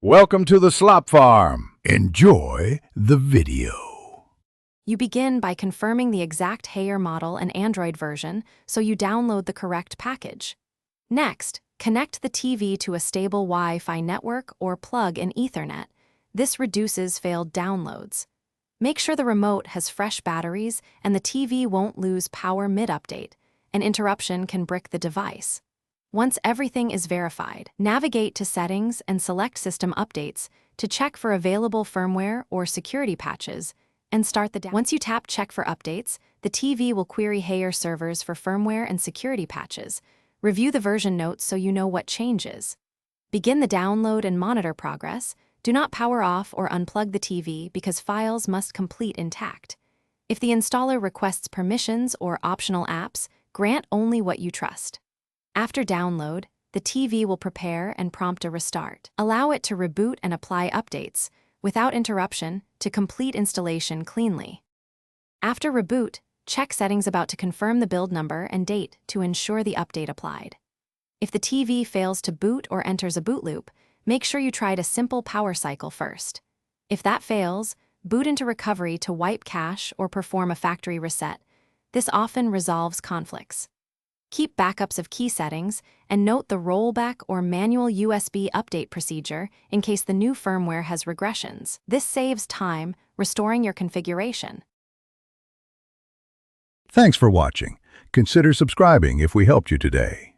Welcome to the Slop Farm. Enjoy the video. You begin by confirming the exact Hayer model and Android version, so you download the correct package. Next, connect the TV to a stable Wi-Fi network or plug in Ethernet. This reduces failed downloads. Make sure the remote has fresh batteries and the TV won't lose power mid-update. An interruption can brick the device. Once everything is verified, navigate to Settings and select System Updates to check for available firmware or security patches, and start the download. Once you tap Check for Updates, the TV will query Hayer servers for firmware and security patches. Review the version notes so you know what changes. Begin the download and monitor progress. Do not power off or unplug the TV because files must complete intact. If the installer requests permissions or optional apps, grant only what you trust. After download, the TV will prepare and prompt a restart. Allow it to reboot and apply updates, without interruption, to complete installation cleanly. After reboot, check settings about to confirm the build number and date to ensure the update applied. If the TV fails to boot or enters a boot loop, make sure you tried a simple power cycle first. If that fails, boot into recovery to wipe cache or perform a factory reset. This often resolves conflicts. Keep backups of key settings and note the rollback or manual USB update procedure in case the new firmware has regressions. This saves time restoring your configuration. Thanks for watching. Consider subscribing if we helped you today.